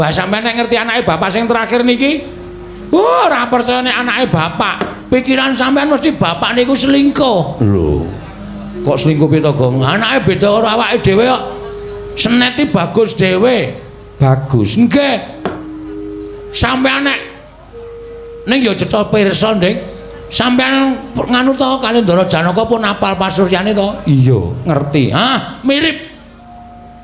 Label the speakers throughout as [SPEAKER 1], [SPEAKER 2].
[SPEAKER 1] Bah sampeyan nek ngerti anake bapak sing terakhir niki, ora percaya nek anake bapak. Pikiran sampean mesti bapak niku selingkuh. Lho. Kok selingkuh piye to, Gong? Anake beda karo awake dhewe kok. Seneti bagus dhewe. Bagus. Nggih. Sampeyan nek ning ya cetha pirsa, Nding. Sampeyan nganu to kali Ndara Janaka pun apal pasuryane to? Iya, ngerti. Mirip.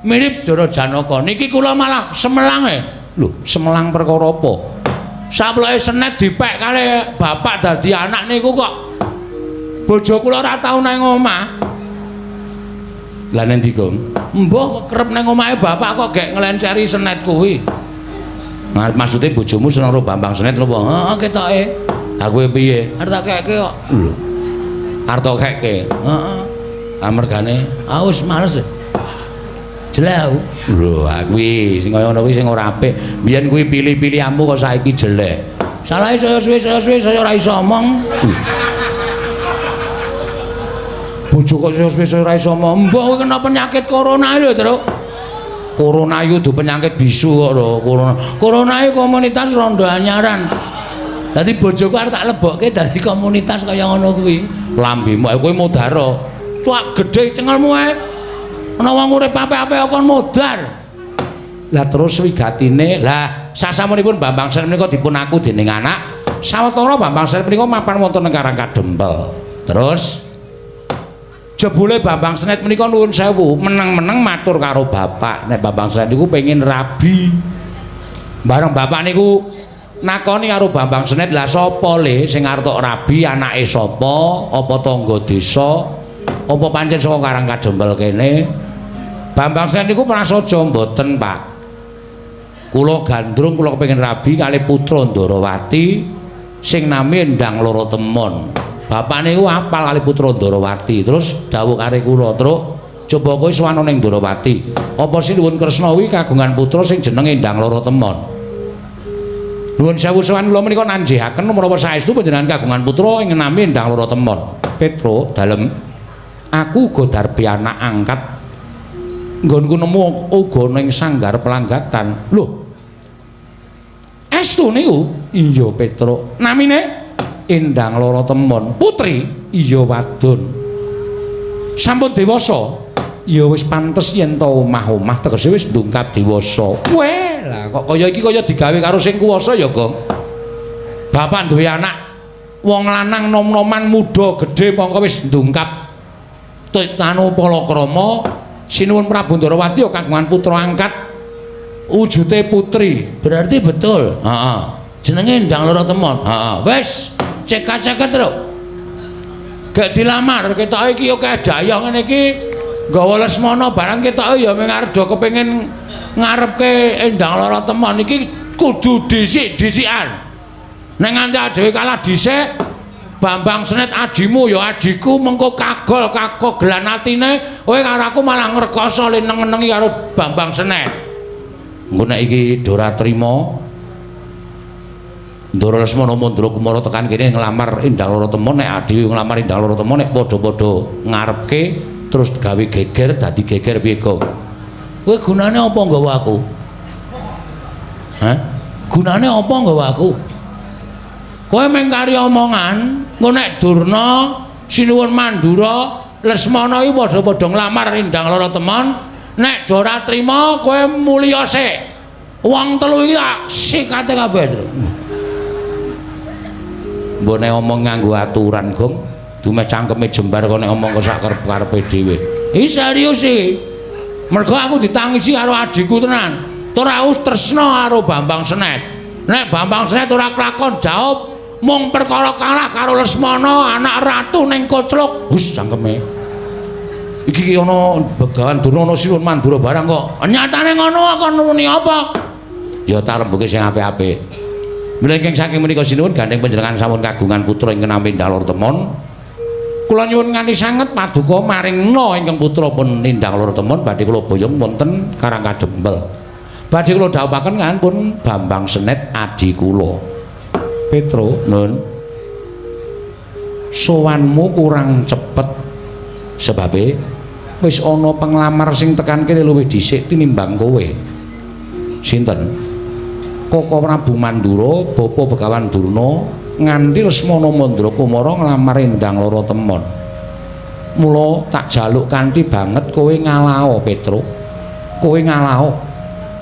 [SPEAKER 1] Mirip Ndara Janaka. Niki kula malah semelang e. Lho, semelang perkara apa? Saploke senet dipek kali bapak dadi anak niku kok bojo kula ora tau nang omah. Lah nek ndi, Gong? Mbah kerep nang omahe bapak kok gek nglenceri senet kuwi. Maksudnya bojomu seneng karo Bambang Senet lho, Bang. Heeh, ketoke. Ha kowe piye? Arep tak keke kok. Lho. Arep tak keke. Heeh. Amergane wis males. Jelek. Lho, kuwi sing kaya ngono kuwi sing ora apik. Biyen kuwi pilih-pilihanmu kok saiki jelek. Salahe saya suwe-suwe saya ora iso omong. Bojo kok suwe-suwe ora iso omong. Mbah kowe kena penyakit corona lho, Tru. Corona iku dudu penyakit bisu kok lho, corona. Corona iku komunitas rondo anyaran. Dadi bojoku arep tak lebokke dadi komunitas kaya ngono kuwi. Lambemu kowe modaro. Cuak gedhe cengelmu ae. Ana wong urip apik-apik kon modar. Lah terus wigatine, lah sasamunipun Bambang Senet menika dipun aku dening anak. Sawetara Bambang Senet menika mapan wonten ing Karangkadempel. Terus jebule Bambang Senet menika nuwun sewu, meneng-meneng matur karo bapak. Nek Bambang Senet niku pengin rabi. Bareng bapak niku nakoni karo Bambang Senet, "Lah sapa le sing arep tok rabi? Anake sapa? Apa tangga desa? Apa pancen saka Karangkadempel kene?" Bambang Senet niku prasaja, "Mboten, Pak. Kula gandrung kula kepengin rabi kali putra Ndarawati sing nami Endang Loro Temon." Bapak niku apal kali putra Ndarawati, terus dawuh kare kula, "Truk, coba kowe sowan ning Ndarawati. Apa Sinuwun Kresna kuwi kagungan putra sing jenenge Endang Loro Temon?" Nuwun sewu sowan kula menika nanjihaken menawa saestu panjenengan kagungan putra ing nami Endang Loro Temon. Petro, dalem aku uga darbi anak angkat. Nggonku nemu uga ning sanggar pelanggatan. Lho. Estu niku? Iya, Petro. Namine Endang Loro Temon. Putri? Iya, wadon. Sampun dewasa? Ya wis pantes yen to omah-omah tegese wis ndungkap dewasa. Weh, lah kok kaya iki kaya digawe karo sing kuwasa ya, Gong. Bapak duwe anak wong lanang nom-noman muda gedhe mongko wis ndungkap anu palakrama. Sinuwun Prabu Ndarawati ya kagungan putra angkat wujute putri. Berarti betul. Heeh. Jenenge Endang Loro Temon. Heeh. Wis cekak-ceket terus. Gak dilamar ketoke iki ya kedaya ngene iki nggawa Lesmana barang ketoke ya mung arep do kepengin ngarepke Endang Loro Temon iki kudu dhisik-dhisikan. Nek nganti dhewe kalah dhisik Bambang Senet adimu ya adiku mengko kagelan atine kowe karo aku malah ngrekoso leneng-nenengi karo Bambang Senet. Engko nek iki Dora trima Ndara Lesmana Mandra Kumara tekan kene nglamar Endang Loro Temon, nek adi nglamar Endang Loro Temon nek padha-padha ngarepke terus gawe geger dadi geger piye kok. Kowe gunane apa nggawa aku? Hah? Gunane apa nggawa aku? Kowe mung kari omongan, engko nek Durna, Sinuwun Mandura, Lesmana iki padha-padha nglamar Endang Loro Temon, nek Dora trima kowe mulya sik. Wong telu iki sikate kabeh. Mbok nek omong nganggo aturan, Gong, dume cangkeme jembar kok nek omong kok sak karep-karepe dhewe. Iki serius iki. Mergo aku ditangisi karo adikku tenan. Ora us tresna karo Bambang Senet. Nek Bambang Senet ora kelakon jawab mung perkara kalah karo Lesmana anak ratu ning Kocluk. Hus cangkeme. Iki ana Begawan Durna ana Sinuwun Mandura barang kok. Nyatane ngono kok nuni apa? Ya tarembuke sing apik-apik. Mlengking saking menika sinuwun gandeng panjenengan sampun kagungan putra ingkang nami Endang Loro Temon. Kula nyuwun nganti sanget paduka maringna ingkang putra pun Endang Loro Temon badhe kula boyong wonten Karangkadempel. Badhe kula dhawuhaken ngampun Bambang Senet adi kula. Petro, nun. Sowanmu kurang cepet sebabe wis ana penglamar sing tekan kene luwih dhisik tinimbang kowe. Sinten? Koko Prabu Mandura bapa Begawan Durna nganti Lesmana Mandra Kumara nglamar Endang Lara Temon. Mula tak jaluk kanthi banget kowe ngalao Petruk. Kowe ngalao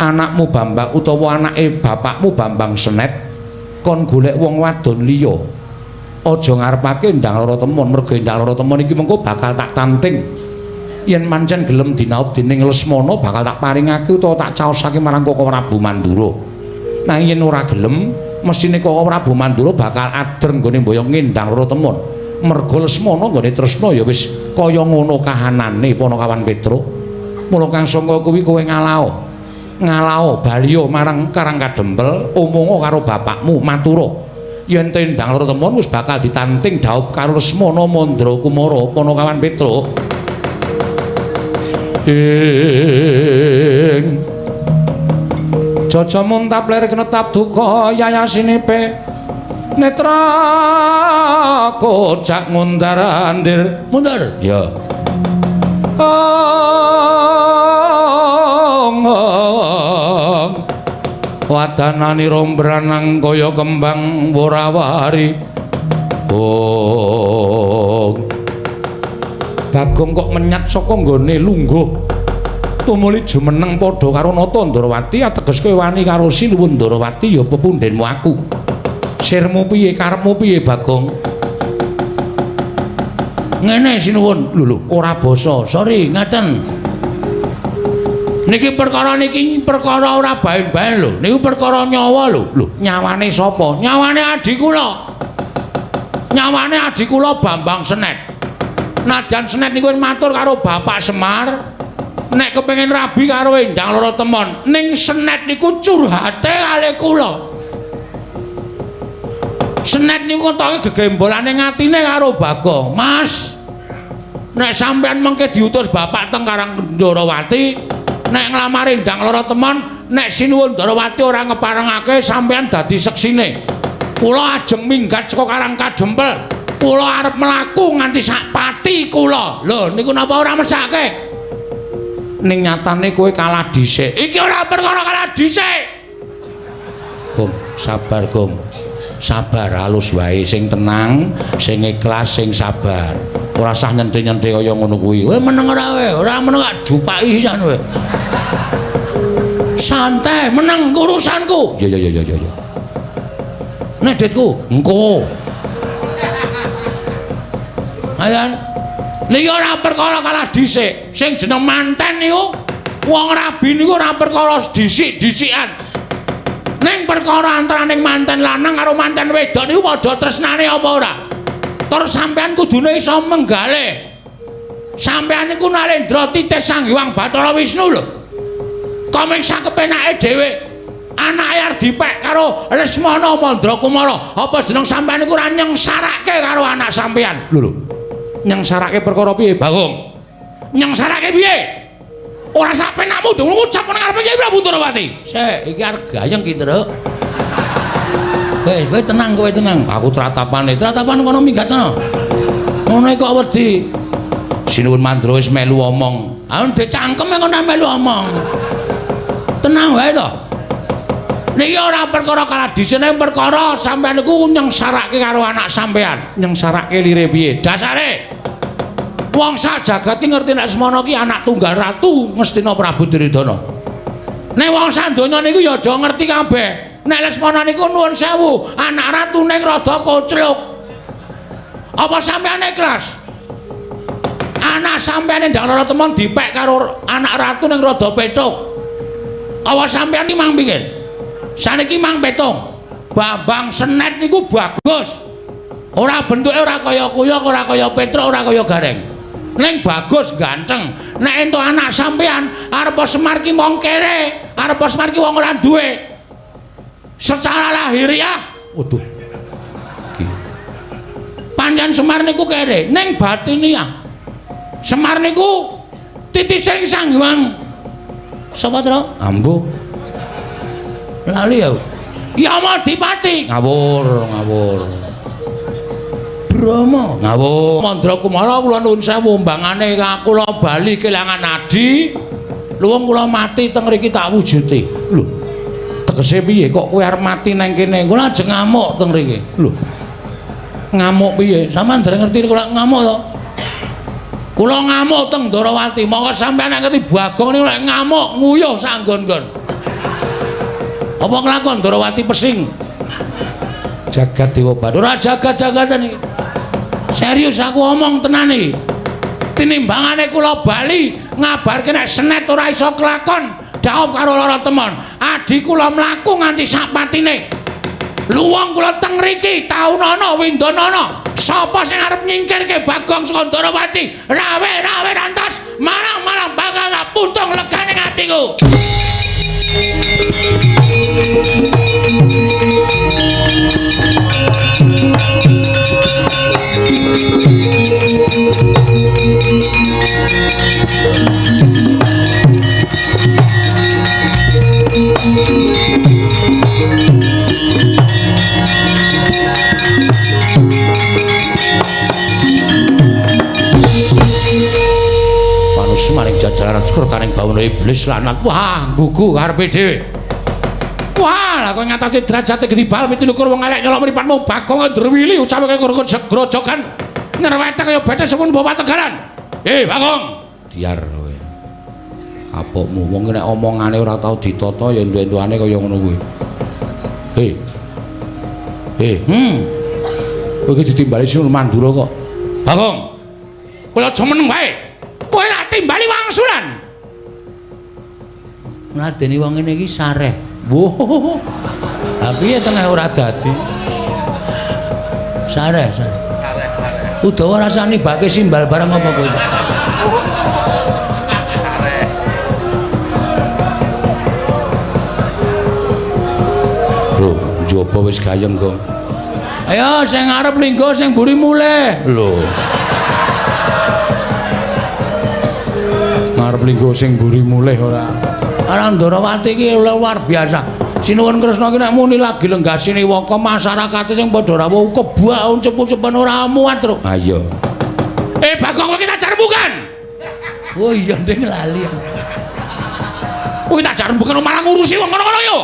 [SPEAKER 1] anakmu Bambang utawa anake bapakmu Bambang Senet kon golek wong wadon liya. Aja ngarepake Endang Lara Temon mergo Endang Lara Temon iki mengko bakal tak tanting. Yen mancen gelem dinaut dening Lesmana bakal tak paringake utawa tak caosake marang Koko Prabu Mandura. Nah yen ora gelem mesine Koko Prabu Mandura bakal adreng nggone mboyong Endang Lara Temon. Mergo Lesmana nggone tresna ya wis kaya ngono kahanane Panakawan Petruk. Mula kang sangka kuwi kowe ngalao. Ngalao baliya marang Karang Kadempel omonga karo bapakmu matura. Yen Endang Lara Temon wis bakal ditanting dhaup karo Lesmana Mandra Kumara Panakawan Petruk. Jaja muntap lir kenetap duka yayasinipe netra kocak mundar andir mundar ya wadanani rombranang kaya kembang worawari Bagong kok menyat saka nggone lungguh tumuli jumeneng padha karo Nata Ndarawati ateges kowe wani karo Sinuwun Ndarawati ya pepundhenmu aku sirmu piye karepmu piye Bagong ngene Sinuwun lho ora basa sorry ngaten niki perkara ora baen-baen lho niku perkara nyawa lho nyawane sapa nyawane adik kula Bambang Senet najan Senet niku matur karo Bapak Semar nek kepengin rabi karo Endang Lara Temon ning Senet niku curhate kali kula Senet niku toke gegembolane ngatine karo Bagong Mas nek sampean mengke diutus Bapak teng Karang Ndarawati nek nglamar Endang Lara Temon nek Sinuwun Ndarawati ora ngeparengake sampean dadi seksine kula ajeng minggat saka Karang Kadempel kula arep mlaku nganti sak pati kula. Lho niku napa ora mesake? Ning nyatane kowe kalah dhisik. Iki ora perkara kalah dhisik. Gong, sabar, Gong. Sabar halus wae sing tenang, sing ikhlas, sing sabar. Ora usah nyenthe-nyenthe kaya ngono kuwi. Kowe meneng ora wae, ora meneng gak dupaki jan kowe. Santai, meneng urusanku. Ya. Nek ditku, engko. Ayan, niki ora perkara kalah dhisik. Sing jeneng manten niku wong rabi niku ora perkara dhisik-dhisikan. Ning perkara antaraning manten lanang karo manten wedok niku padha tresnane apa ora? Tur sampean kudune iso menggalih. Sampean niku Nalendra Titih Sanghyang Bathara Wisnu lho. Komeng sak kepenake dhewe. Anake arep dipek karo Lesmana Mandra Kumara. Apa jeneng sampean niku ora nyengsarake karo anak sampean? Lho. Nyengsarake perkara piye, Bagong? Nyengsarake piye? Ora sak penakmu dong ngucap nang ngarepe Kyai Prabu Ndarawati. Sik, iki arep gayeng ki, Truk. Kowe tenang, kowe tenang. Aku tratapan kono minggat ana. Ngono kok wedi. Sinuwun Mandra wis melu omong. Ah ndek cangkeme kok melu omong. Tenang wae to. Niki ora perkara kalah dhisik ning perkara sampean niku nyengsarake karo anak sampean. Nyengsarake lire piye? Dasare wong sak jagat ki ngerti nek Lesmana ki anak tunggal ratu Ngastina Prabu Duryudana. Nek wong sak donya niku ya aja ngerti kabeh. Nek Lesmana niku nuwun sewu, anak ratu ning rada kocluk. Apa sampean ikhlas? Anak sampean Endang Lara Temon dipek karo anak ratu ning rada petuk. Apa sampean ki mang pikir? Saniki mang petung. Bambang Senet niku bagus. Ora bentuke ora kaya kuyok, ora kaya Petruk, ora kaya Gareng. Ning bagus ganteng. Nek entuk anak sampean arep Semar ki wong kere, arep Semar ki wong ora duwe. Secara lahiriah, waduh. Iki. Panjenengan Semar niku kere, ning batiniah. Semar niku titising Sanghyang. Sapa, Tru? Ambo. Lali ya. Ya Madipati. Ngawur. Brama. Ngawur. Mandra Kumara kula nuwun sewu mbangane kula bali kelangan adi. Luwung kula mati teng mriki tak wujuti. Lho. tegese piye kok kowe arep mati nang kene kula ajeng ngamuk teng mriki lho ngamuk piye sampean dereng ngerti kula ngamuk to kula ngamuk teng Darawati monggo sampean nek ngerti Bagong niku lek ngamuk nguyuh sak nggon-nggon apa kelakon Darawati pesing jagat Dewa Bathara ora jagat-jagatan iki serius aku omong tenan iki tinimbangane kula bali ngabarke nek senet ora iso kelakon dhaup karo lara temon adi kula mlaku nganti sak patine luwung kula teng mriki taunana windanana sapa sing arep nyingkirke Bagong saka Darawati rawe rantas marang bakal puntung leganing atiku maring jajaran syukur karing bawana iblis lanat wah gugu karepe dhewe wah lah kowe ngatasi derajate gedibal pitulikur wong elek nyolok mripatmu Bagong ndrewili ucapake grojogan nyerwete kaya bethe sepun bawa tegalan Bagong diar kowe apokmu wong nek omongane ora tau ditata ya entu-entuane kaya ngono kuwi kowe iki ditimbali Sinur Mandura kok Bagong kowe aja meneng wae kowe tak timbali wangsulan ngladeni wong ngene iki sareh woh ha piye tengah ora dadi sareh Udawa rasane bake simbal bareng apa kowe sareh lho njaba wis gayeng kok ayo sing arep linggo sing mburi mulih lho arep linggo sing mburi mulih ora Darawati iki luar biasa Sinuwun Kresna ki nek muni lagi lenggasine waka masyarakat sing padha rawuh kebak uncep-uncepen ora muat terus ha iya Bagong kowe tak jarembukan oh iya ndeng lali kowe tak jarembukan malah ngurusi wong ngono-ngono yo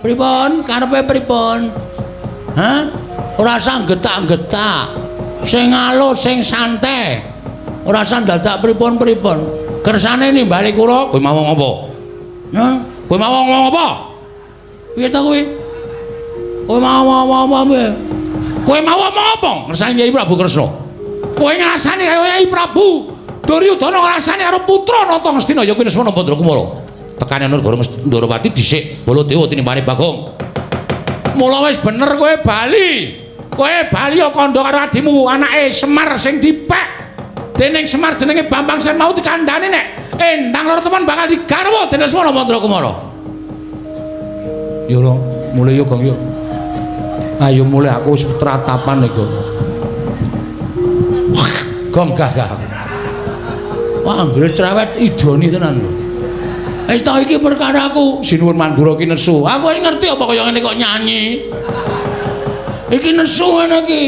[SPEAKER 1] pripun karepe pripun ora usah getak-getak sing alus sing santai ora usah dadak pripun-pripun kersane nimbali kula kowe mau ngopo kowe mau ngomong apa piye ta kowe kowe mau apa kowe mau ngomong apa kersane Nyai Prabu Kresna kowe ngrasani kaya Nyai Prabu Duryudana ngrasani karo putra Nata Ngastina ya kuwi Lesmana Bandrakumara tekane Nurgara Darawati dhisik Baladewa tinimbane Bagong mula wis bener kowe bali kandha karo adimu anake Semar sing dipek dening Semar jenenge Bambang Sen mau dikandhani nek endang lara teman bakal digarwa dening Lesmana Bandrakumara yo lho mulih yo Gong yo ayo mulih aku wis tratapan iku Gong gagah wah anggere cerewet idoni tenan lho wis ta iki perkaraku Sinuwun Mandura ki nesu aku ngerti apa kaya ngene kok nyanyi iki nesu ngene iki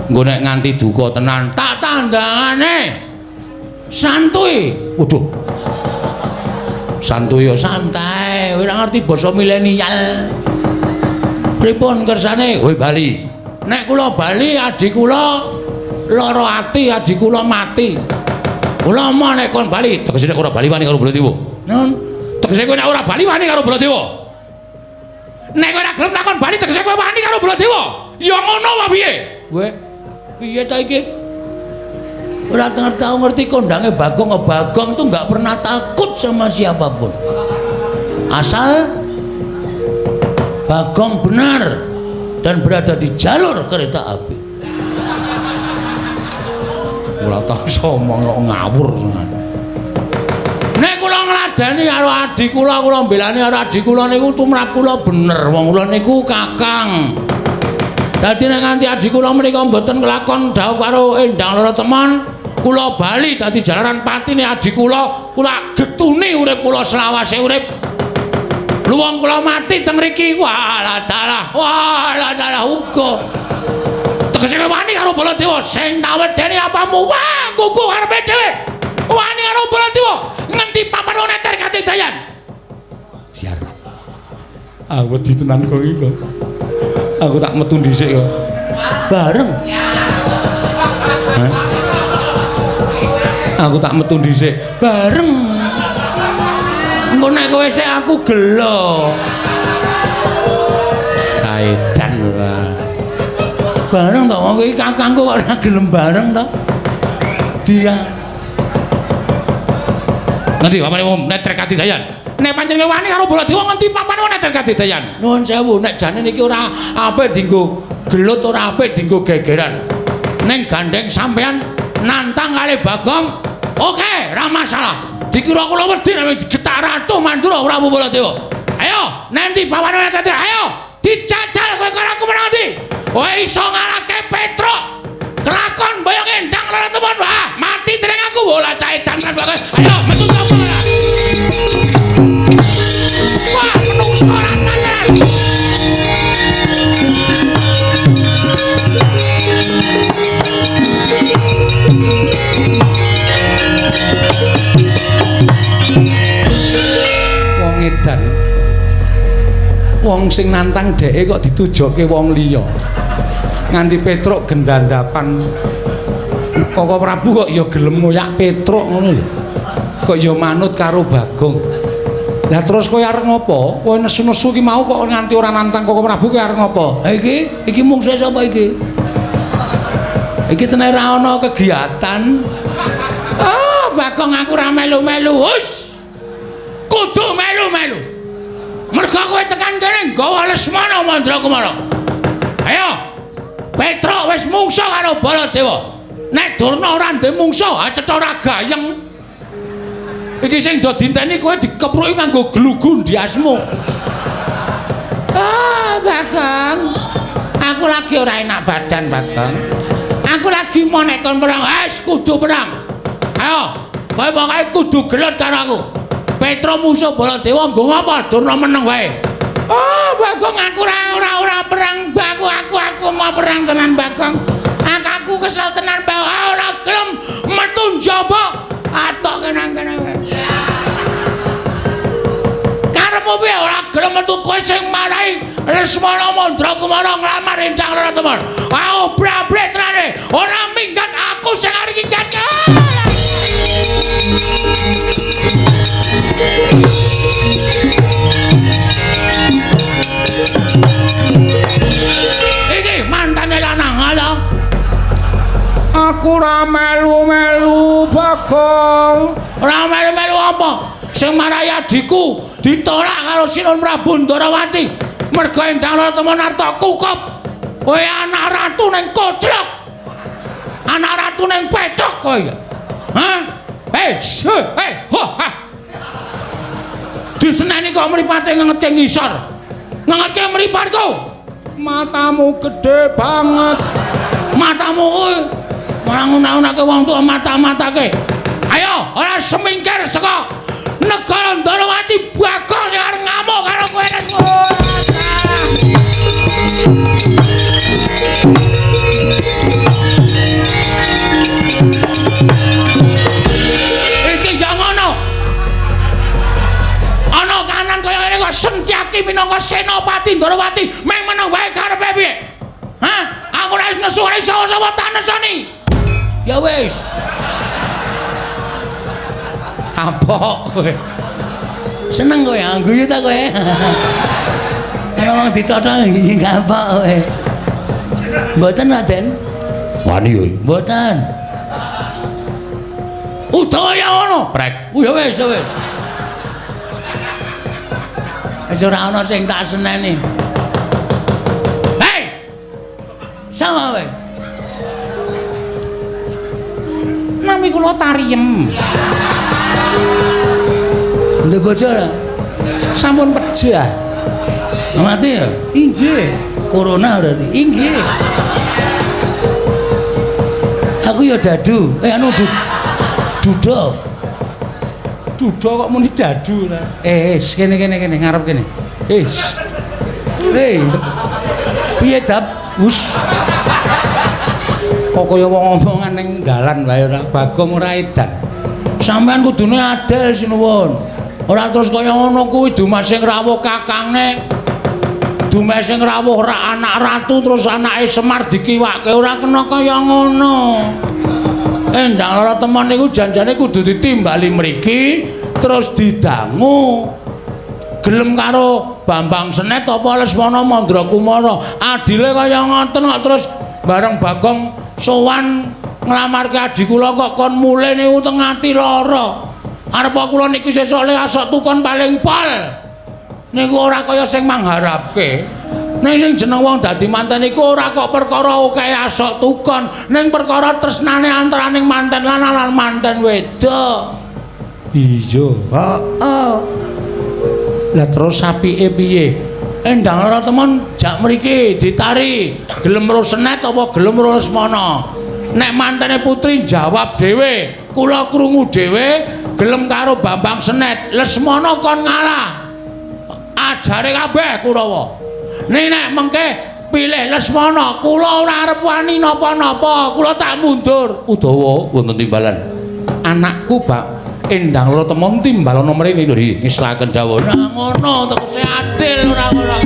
[SPEAKER 1] nggo nek nganti duka tenan tak tandangane santuy waduh santuy ya santai ora ngerti basa milenial pripun kersane kowe bali nek kula bali adik kula lara ati adik kula mati kula mau nek kon bali tegese nek ora bali wani karo Baladewa nun tegese kowe nek ora bali wani karo Baladewa nek kowe ora gelem takon bali tegese kowe wani karo Baladewa ya ngono wae piye kowe piye ta iki ora tahu ngerti kondange Bagong tuh nggak pernah takut sama siapapun asal Bagong benar dan berada di jalur kereta api ora tau somong kok ngawur nek kula ngladeni karo adik kula mbelani karo adik kula niku tumrap kula bener wong kula niku kakang dadi nek nganti adik kula menika mboten nglakon dhaup karo endang lara temon kula bali dadi jalaran patine adik kula getuni urip kula selawase urip luwung kula mati teng mriki walah dalah uga tegese wani karo Baladewa sing tak wedeni apamu wah kuku karepe dhewe wani karo Baladewa ngendi papan neter kate dayan diar Aku wedi tenan kok iki kok. Aku tak metu dhisik kok. Bareng. Hah? Aku tak metu dhisik. Bareng. Engko nek kowe sik aku gelo. Saedan ora. Bareng to wong iki kakangku kok ora gelem bareng to. Dia. Nanti papane wong netrek kadidayan. Nek pancen wani karo Baladewa ngendi papane wong netrek kadidayan. Nuwun sewu nek jane niki ora apik dienggo gelut ora apik dienggo gegeran. Ning gandeng sampean nantang kali Bagong. Oke, ora masalah. Dikira kula wedi nek digetak Ratu Mandura Prabu Baladewa. Ayo, nanti papane netrek. Ayo, dijajal kowe karo aku menang ndi? Kowe iso ngalahke Petruk. Kelakon boyong endang lara temen. Wah, mati dereng aku bola caedan kan bagus. Ayo, metu sapa ora? Wah, menungso ora tenan. Wong edan. Wong sing nantang dheke kok ditujokke wong liya. Nganti Petruk gendandapan Koko Prabu kok ya gelem ngoyak Petruk ngono lho. Kok ya manut karo Bagong. Lah terus kowe arep ngopo? Kowe nesu-nesu ki mau kok nganti ora nantang Koko Prabu kowe arep ngopo? Ha iki mungsuh sapa iki? Iki tenan ra ana kegiatan. Oh, Bagong aku ora melu-melu. Hus. Kudu melu-melu. Mergo kowe tekan kene nggawa Lesmana Mandrakumara. Ayo. Petruk wis mungsuh karo Baladewa. Nek Durna ora ndek mungsuh, acet ora gayeng. Iki sing do dinteni kowe dikepruki nganggo glugu ndiasmu. Ah, Bagong. Aku lagi ora enak badan, Bagong. Aku lagi mau nek kon perang, wis kudu perang. Ayo, kowe pokoke kudu gelut karo aku. Petruk mungsuh Baladewa nggo ngapa? Durna meneng wae. Oh, Bagong aku ora perang, aku mau perang tenan Bagong. Aku kesel tenan Bagong, ora gelem metu njaba. Atok kene-kene. Karepmu piye ora gelem metu kowe sing marahi Lesmana Mandrakumara nglamar Endang Raratemon. Aku brabret tenane, ora minggat aku sing arep minggat. Iki mantane lanang ala. Aku ora melu-melu Bagong. Ora melu-melu apa? Sing marahi adikku ditolak karo Sinun Prabu Ndarawati. Mergo Endang Raratemon arta kukup. Kowe anak ratu ning koclok. Anak ratu ning petok kowe. Hah? Ha. Diseneni kok mripate ngengetke ngisor. Ngengetke mripatku. Matamu gede banget. Matamu kuwi malah nguna-unake wong tuwa mata-matake. Ayo, ora semingkir saka negara Ndarawati Bagong sing arep ngamuk karo kowe. Iki ya ngono. Ana kanan kaya ngene kok Sentyaki minangka senopati Ndarawati meng meneng wae karepe piye? Hah? Aku ora wis nesu ora iso sapa tak nesoni. Ya wis. Kapok kowe. Seneng kowe guyu ta kowe. Ana wong ditothok iki kapok kowe. Mboten Raden? Wani yo. Mboten. Udaya ngono, prek. Ya wis, wis. Wis ora ana sing tak seneni. Hei! Sama kowe. Nami kula Tariem. Ndek bojo sampun pejah. Mati ya? Inggih. Corona berarti. Inggih. Aku ya dadu. Anu duda. Duda kok muni dadu ta? Kene ngarep kene. Piye dap? Hus. Kok kaya wong omongan ning dalan wae ora Bagong ora edan. Sampeyan kudune adil sinuwun. Ora terus kaya ngono kuwi Dimas sing rawuh kakange. Dume sing rawuh rak anak ratu terus anake Semar dikiwake ora kena kaya ngono. Endang lara temen niku janjane kudu ditimbali mriki terus didangu. Gelem karo Bambang Senet apa Lesmana Mandrakumara. Adile kaya ngoten kok terus bareng Bagong sowan nglamarke adi kula kok kon mule niku teng ati lara. Arep kula niki sesuk le asok tukon paling pol. Niku ora kaya sing mangharapke. Ning sing jeneng wong dadi manten iku ora kok perkara akeh asok tukon, ning perkara tresnane antaraning manten lanang lan manten wedok. Iya. Heeh. Lah terus apike piye? Endang ora temen jak mriki ditari. Gelem ro Senet apa gelem ro Lesmana? Nek mantene putri jawab dhewe, kula krungu dhewe gelem karo Bambang Senet. Lesmana kon ngalah. Ajare kabeh Kurawa. Nek mengke pilih Lesmana, kula ora arep wani napa-napa, kula tak mundur. Udawa wonten timbalan. Anakku Bak Endang lara temon timbalana mrene lho ngislaken dawuh. Nah ngono tegese adil ora ngono.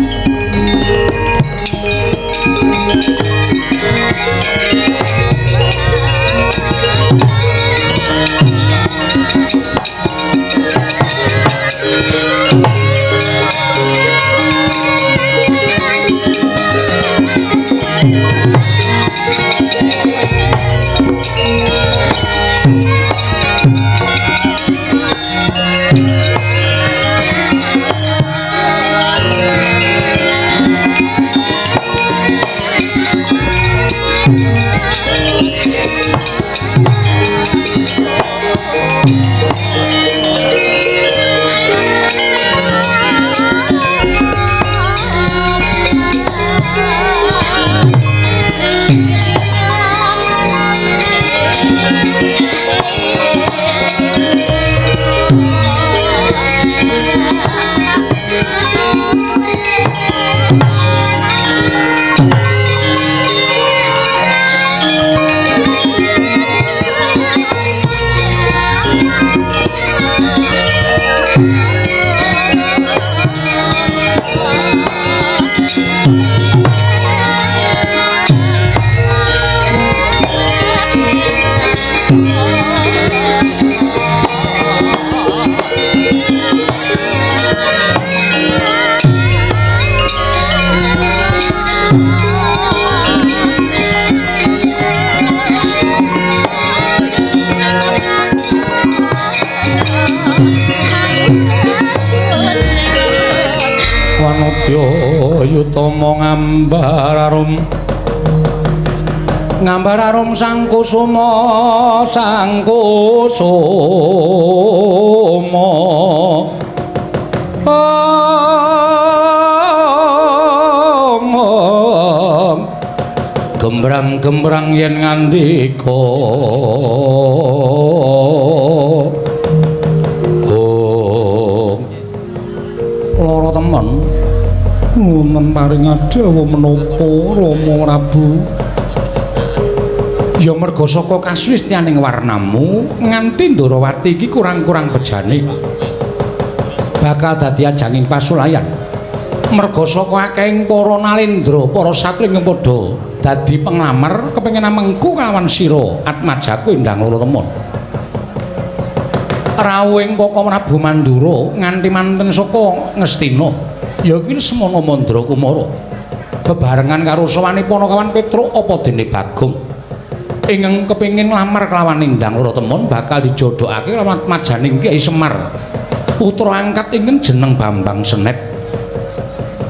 [SPEAKER 1] Yutama ngambar arum sang kusuma gembrang-gembrang yen ngandika lara temen nuwun paring adawa menapa Rama Prabu. Ya merga saka kasuwistyaning warnamu nganti Ndarawati iki kurang-kurang bejane bakal dadi ajanging pasulayan. Merga saka akehing para nalendra, para satring padha dadi penglamar kepengin amengku kelawan sira Atmajaku Endang Lara Temon. Rawuhing Kaka Prabu Mandura nganti manten saka Ngastina ya kuwi Lesmana Mandrakumara bebarengan karo sawane Panakawan Petruk apa dene Bagong ingkang kepengin nglamar kelawan Endang Lara Temon bakal dijodhokake kelawan majaning Kyai Semar putra angkat ingkang jeneng Bambang Senet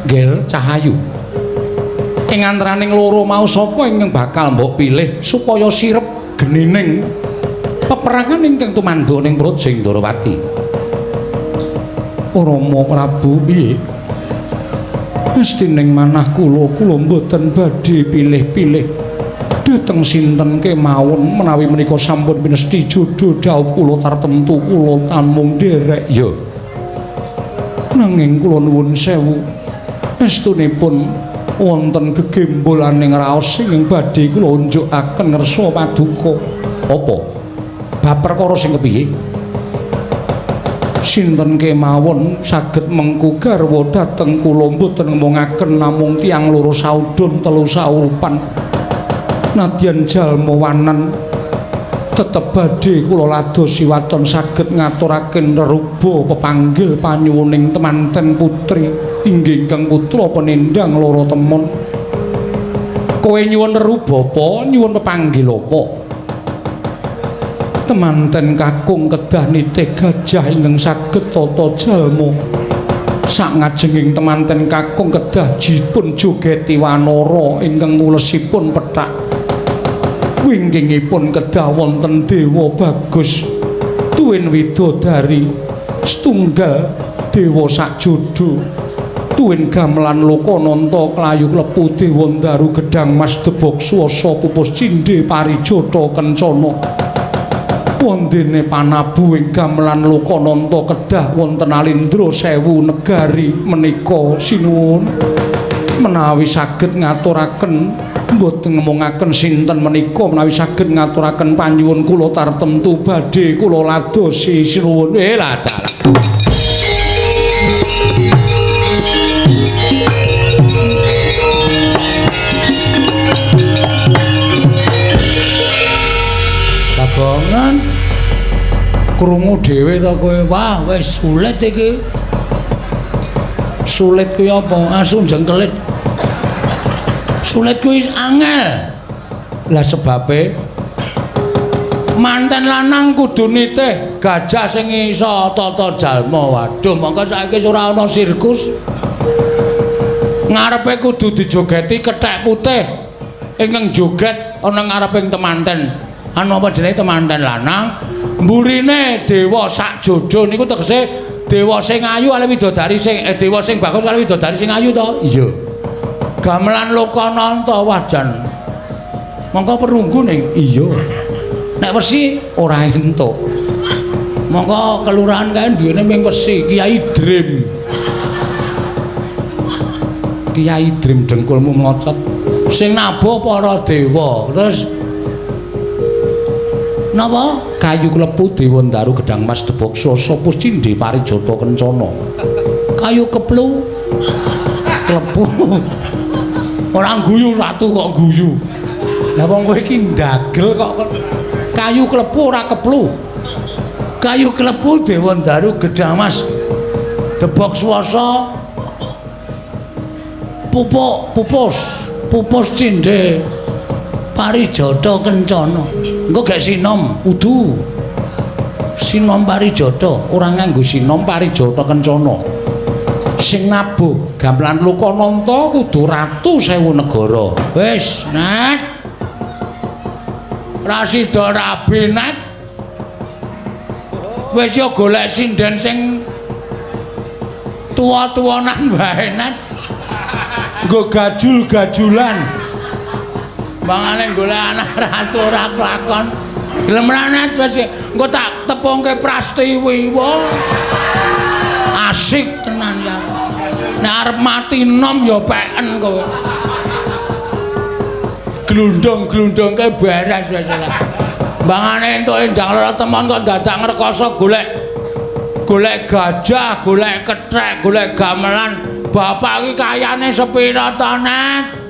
[SPEAKER 1] Ger Cahayu. Ing antaraning loro mau sapa ingkang bakal mbok pilih supaya sirep genining peperangan ingkang tumandha ning Projing Ndarawati? Rama Prabu piye? Mestining manah kula mboten badhe pilih-pilih dhateng sinten kemawon menawi menika sampun pinesti jodho dawuh kula tartemtu kula tamung nderek ya. Nanging kula nuwun sewu estunipun wonten gegembolaning raos sing badhe kula unjukaken ngersa paduka. Apa? Bab perkara sing kepiye? Sinten kemawon saged mengku garwa dhateng kula mboten ngomongaken namung tiyang loro saudon telu saurupan. Nadyan jalma wanan tetep badhe kula ladosi waton saged ngaturaken reruba pepanggil panyuwuning temanten putri inggih ingkang putra penendang loro temon. Kowe nyuwun reruba apa nyuwun pepanggil apa? Temanten kakung kedah nitih gajah ingkang saged tata jalma. Sangajenging temanten kakung kedah jipun jogeti wanara ingkang mulesipun pethak. Winggingipun kedah wonten dewa bagus tuwin widodari setunggal dewa sakjodo tuwin gamelan Lokananta klayu klepu dewa ndaru gedang mas debok swasa pupus cindhe parijata kencana. Wondene panabu ing gamelan Lokananta kedah wonten alindra 1000 negari menika sinuwun menawi saged ngaturaken mboten ngomongaken sinten menika menawi saged ngaturaken panyuwun kula tartemtu badhe kula ladosi sinuwun lah Kagongan krungu dhewe to kowe. Wah, wis sulit iki. Sulit kuwi apa? Asu jengkelit. Sulit kuwi angel. Lah sebabe manten lanang kudu nitih gajah sing iso tata jalma. Waduh, mongko saiki ora ana sirkus. Ngarepe kudu dijogeti kethek putih. Ingkang joget ana ngareping temanten. Anu apa jenenge temanten lanang? Mburine dewa sakjodo niku tegese dewa sing ayu ale widodari sing dewa sing bagus ale widodari sing ayu to? Iya. Gamelan Lokananta wajan. Mongko perunggu ning iya. Nek wesi ora entuk. Mongko kelurahan kae duwene ming wesi Kiai Drim. Kiai Drim dengkulmu mlocot. Sing nabo para dewa. Terus napa? Kayu klepu dewa ndaru gedang mas debok swasa pus cindhe parijata kencana. Kayu keplu klepu. Ora guyu ratu kok guyu. Lah wong kowe iki ndagel kok kayu klepu ora keplu. Kayu klepu dewa ndaru gedang mas debok swasa pupus cindhe parijata kencana. Engko gek sinom udu. Sinom parijata, ora nganggo sinom parijata kencana. Sing nabuh gamelan Lokananta kudu ratu 1000 negara. Wis, Net. Rasida rabi, Net. Wis yo golek sinden sing tuwa-tuwanan wae, Net. Nggo gajul-gajulan. Bangane golek anak ratu ora kelakon. Gelem ranet wis engko tak tepungke Prastiwi. Asik tenan ya. Nek arep mati nom ya peken kowe. Glundung-glundungke beres wis ora. Bangane entuk endang lara temon kok dadak ngrekoso golek gajah, golek kethek, golek gamelan. Bapak iki kayane sepira to, Net?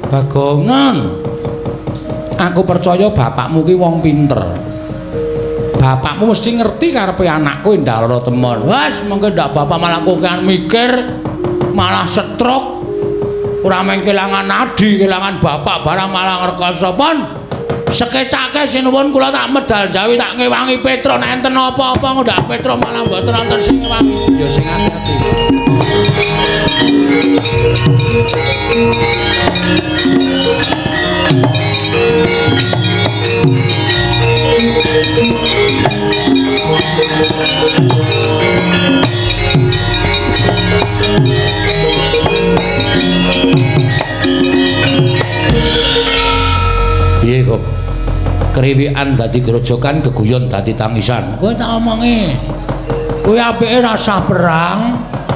[SPEAKER 1] Bagongan, aku percaya bapakmu ki wong pinter. Bapakmu mesti ngerti karepe anakku endang lara temon. Wes, mengko ndak bapak malah kokean mikir, malah stroke. Ora mung kelangan nadi, kelangan bapak barang malah ngrekoso pon. Sekecake sinuwun kula tak medal jawi tak ngewangi Petro nek enten apa-apa ndak Petro malah mboten wonten sing ngewangi. Ya sing ati-ati. Piye kok kriwikan dadi grojokan geguyon dadi tangisan. Kowe tak omongi. Kowe apike rasah perang.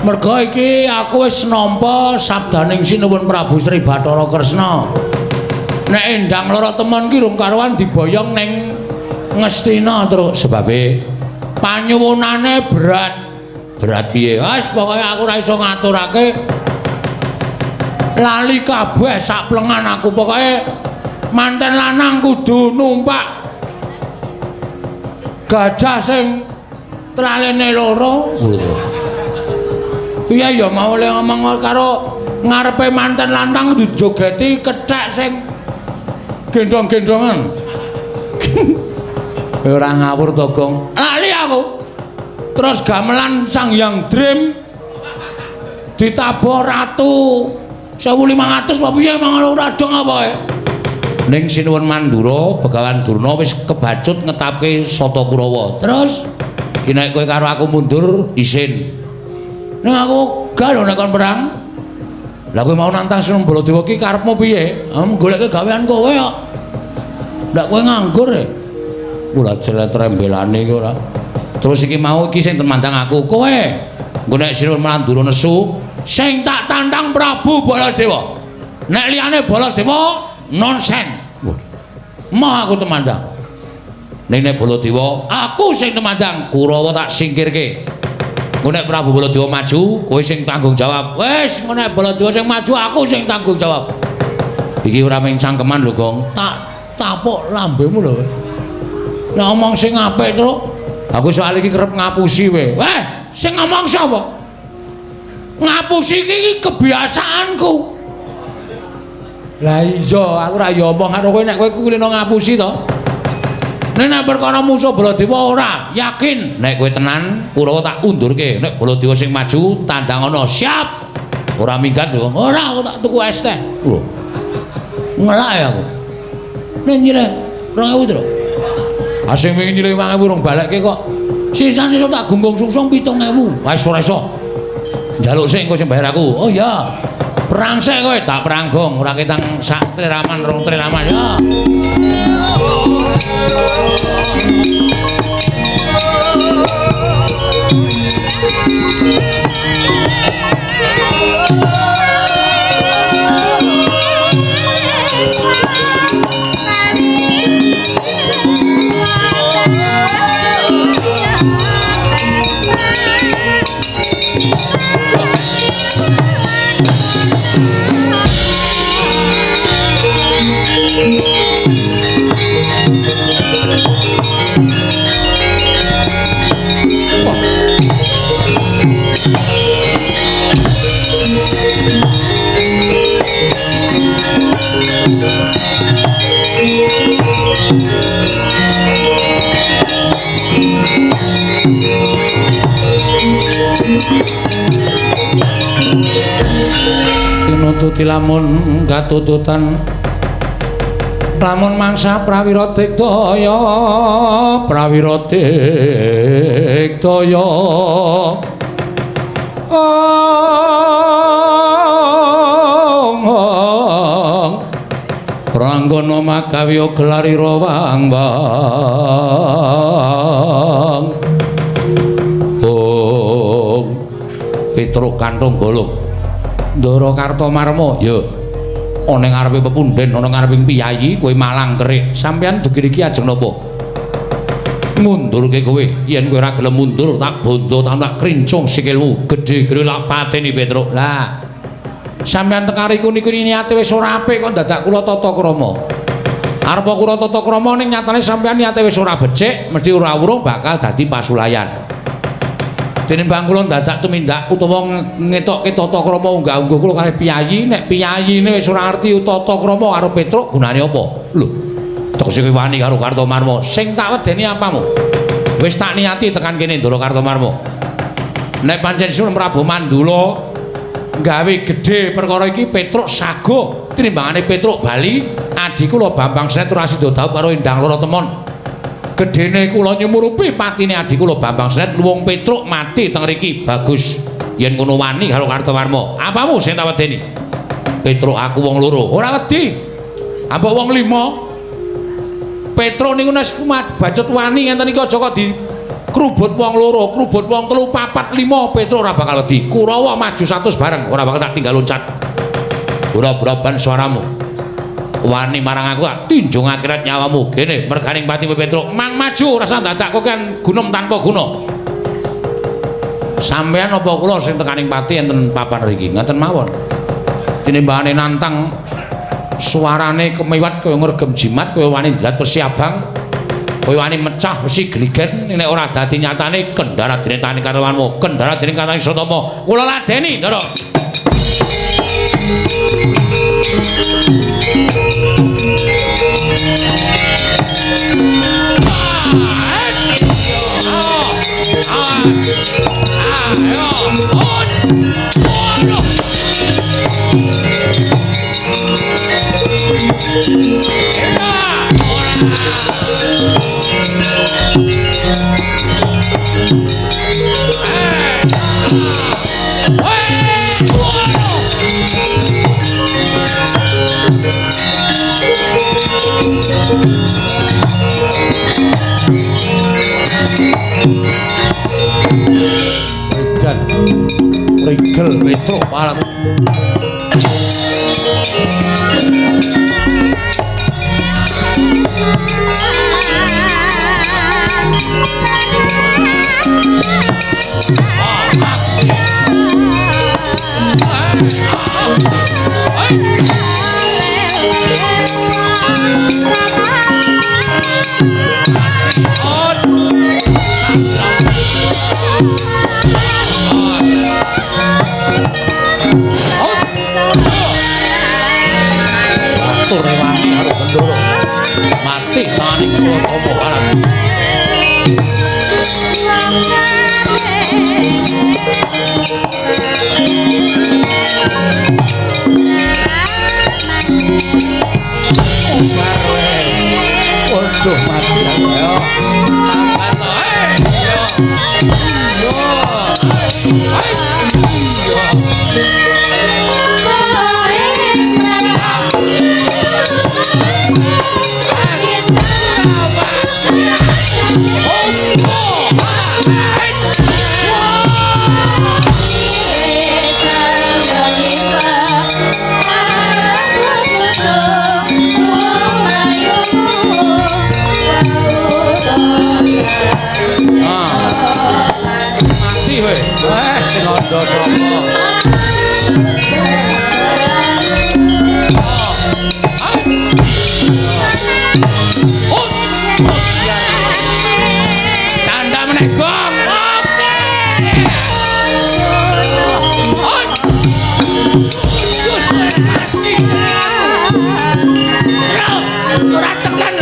[SPEAKER 1] Mergo iki aku wis nampa sabdaning Sinuwun Prabu Sri Bathara Kresna. Nek endang lara temon ki rung karuan diboyong ning Ngastina terus sebabe panyuwunane berat piye wis pokoke aku ora iso ngaturake lali kabeh sak plengan aku pokoke manten lanang kudu numpak gajah sing tralene loro piye ya mau le ngomong karo ngarepe manten lanang dijogeti kethek sing gendong-gendongan ora ngawur to Gong lali aku terus gamelan Sang Hyang Dream ditabur ratu 1500 apa piye mangono ora dong apa kae ning Sinuwun Mandura Begawan Durna wis kebacut ngetapke Sata Kurawa terus iki nek kowe karo aku mundur isin ning aku gak lho nek kon perang lah kowe mau nantang Sinuwun Baladewa ki karepmu piye goleke gawean kowe kok ndak kowe nganggur e kula jeret rembelane iki ora terus iki mau iki sing temandang aku kowe nggo nek Sinuwun Mandura nesu sing tak tantang Prabu Baladewa nek liyane Baladewa nonsen mau aku temandang nek Baladewa aku sing temandang Kurawa tak singkirke nggo nek Prabu Baladewa maju kowe sing tanggung jawab wis nggo nek Baladewa sing maju aku sing tanggung jawab iki ora mung cangkeman lho Gong tak tapuk lambemu lho nek ngomong sing apik to aku soal iki kerep ngapusi we sing ngomong sapa ngapusi iki kebiasaanku lah iya aku ora ya omong karo kowe nek kowe kulino ngapusi to nek perkara musuh Baladewa ora yakin nek kowe tenan Kurawa tak undurke nek Baladewa sing maju tandhangono siap ora minggat lho ora aku tak tuku es teh lho ngelak ya aku nek nyile 2000 lho asing wingi nyile 5000 urung balekke kok sisane iso tak gunggung sungsung 7000 wis ora iso njaluk sing kowe sing bayar aku oh iya perang sik kowe tak peranggong ora ketang sak triraman rong triraman ya tinututi lamun katututan lamun mangsa prawira digdaya pranggana magawiya gelarira wang-wang Petruk kanthong bolong Ndara Kartomarma ya ana ing ngarepe pepunden ana ngareping piyayi kowe malang kerik sampeyan degir iki ajeng napa mundurke kowe yen kowe ora gelem mundur tak bondo tak krincung sikilmu gedhe gede lak pateni Petruk lah sampeyan tekariku niku niate wis ora apik kok dadak kula tata krama arep kula tata krama ning nyatane sampeyan niate wis ora becik mesti ora urung bakal dadi pasulayan tinimbang kula dadak tumindak utawa ngetokke tata krama unggah-ungguh kula kalih piyayi nek piyayine wis ora ngerti tata krama karo Petruk gunane apa lho cok sing wani karo Kartomarma sing tak wedeni apamu wis tak niati tekan kene Ndara Kartomarma nek pancen Sinuwun Prabu Mandula gawe gedhe perkara iki Petruk sago tinimbangane Petruk bali adi kula Bambang Sret ora sida dhaup karo Endang Loro Temon gedene kula nyumurupi patine adi kula Bambang Sret luwung Petruk mati teng mriki bagus yen ngono wani karo Kartomarma apamu sing tak wedeni Petruk aku wong loro ora wedi apa wong lima Petruk niku nek bacut wani ngenten iki aja kok di krubut wong loro krubut wong telu papat lima Petruk ora bakal wedi Kurawa maju 100 bareng ora bakal tak tinggal loncat ora braban suaramu wani marang aku tinjung akhirat nyawamu kene merganing pati Petruk mang maju rasa dadak kok kan gunung tanpa guna sampean apa kula sing tekaning pati enten papan mriki ngaten mawon tinimbangane nantang suarane kemewat kaya ngregem jimat kaya wani njat besi abang kaya wani mecah besi gligen nek ora dadi nyatane kendara dening tani karwanmu kendara dening katani Sotama kula ladeni Ndara Rigel Petruk malam Rewangi karo Bendoro mati taning Sotama Barat ojo mati ayo sing anda sapa tanda meneh gong oke ora tekan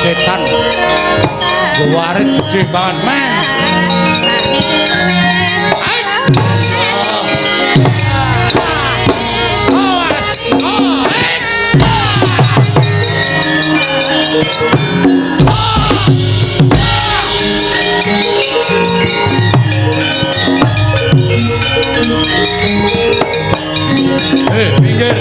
[SPEAKER 1] setan warit gede banget men pinggir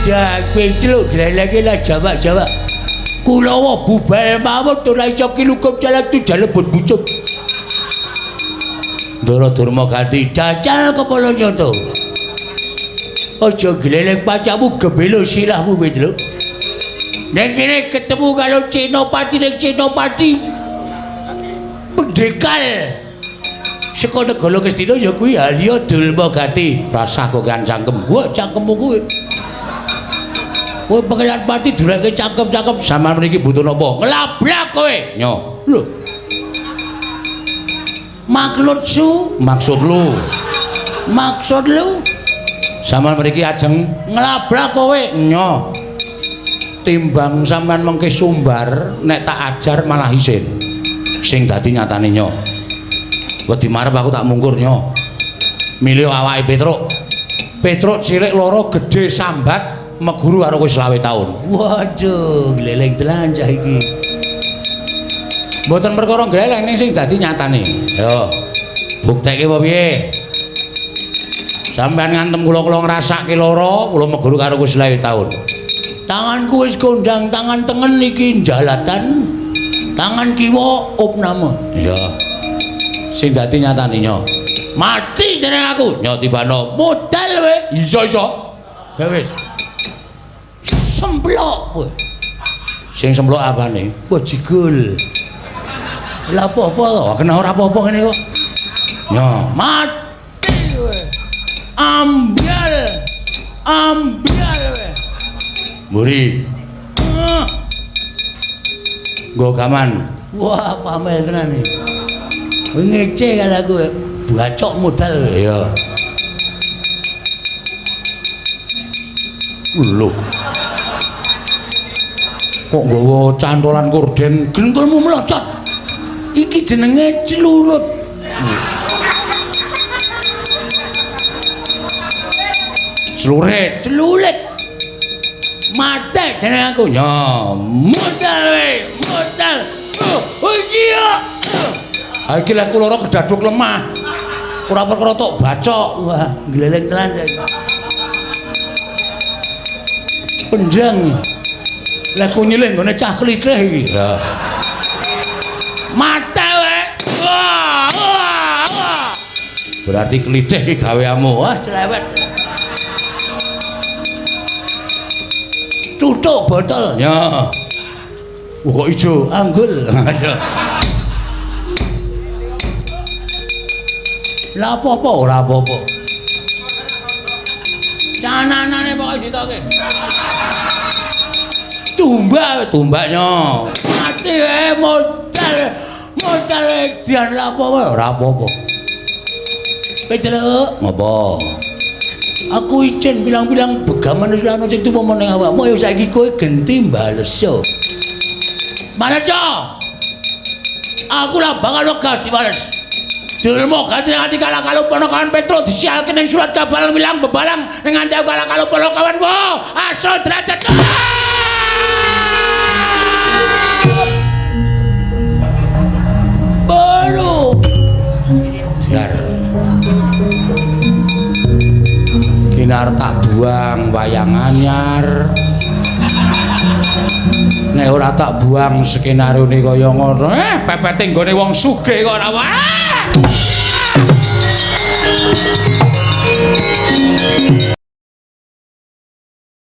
[SPEAKER 1] Dah pedro lagi lah Jawa. Kulawa bubal mawon ora iso kilukup jalan tu jalebut bucut. Ndara Durma ganti dacal kepala nyoto. Aja gleleng pacamu gebelo silahmu Pedro. Nek kene ketemu karo Cenopati ning Cenopati. Pendekal. Saka negara Kestina ya kuwi Halya Durma ganti. Rasah kok kan cangkem. Wah cangkemmu kuwi. Kowe pengelan pati durake cakep-cakep sampean mriki butuh napa? Nglablak kowe. Nyo. Lho. Maksud lu. Sampean mriki ajeng nglablak kowe. Nyo. Timbang sampean mengke sumbar nek tak ajar malah isin. Sing dadi nyatane nyo. Wedi marep aku tak mungkur nyo. Milih awake Petruk cilik loro gedhe sambat meguru karo kowe 20 taun. Waduh, gleleng tenan cah iki. Mboten perkara gleleng ning sing dadi nyatane. Yo. Bukteke apa piye? Sampeyan ngantem kula ngrasake lara, kula meguru karo kowe 20 taun. Tanganku wis gondang, tangan tengen iki jalatan. Tangan kiwa opname. Iya. Sing dadi nyatane nyo. Mati jeneng aku. Nyo tibano modal kowe. Iso. Ya wis. Semplok kowe. Sing semplok apane? Wajigul. Lah apa-apa to? Kena ora apa-apa ngene kok. Yo, mati kowe. Ambyal kowe. Muri. Nggo gaman. Wah, pamel tenan iki. Ngece karo aku bacok modal. Iya. Lho. Kok nggawa cantolan korden gentulmu melocot iki jenenge celurut. Celurit mate jeneng aku ya modal. Oh iya iki lek kula kedaduk lemah ora perkara tok bacok. Wah gleleng tenan pendang. Lah ku nyilih nggone cah klithih iki. Ya. Mate wae. Wah. Berarti klithih iki gaweanmu. Wah, celewet. Tutuk botol. Ya. Kok ijo anggul. Lah apa-apa ora apa-apa. Cananane pokoke ditoke. Tumbaknya mati modal edian lah apa-apa ora apa-apa. Pedro ngopo? Aku izin bilang-bilang begaman wis ana sing tuwa ning awakmu ya saiki kowe genti mbaleso. Maleso. Aku lah bakal ganti bales. Dulmu ganti ati kala kalau ponokan Petro disialke ning surat kabar bilang bebalang ning ati kala kalau ponokan wo asal derajat. Biar kinar tak buang wayang anyar nek ora tak buang skenario ne kaya ngono pepete nggone wong sugih kok ora wae.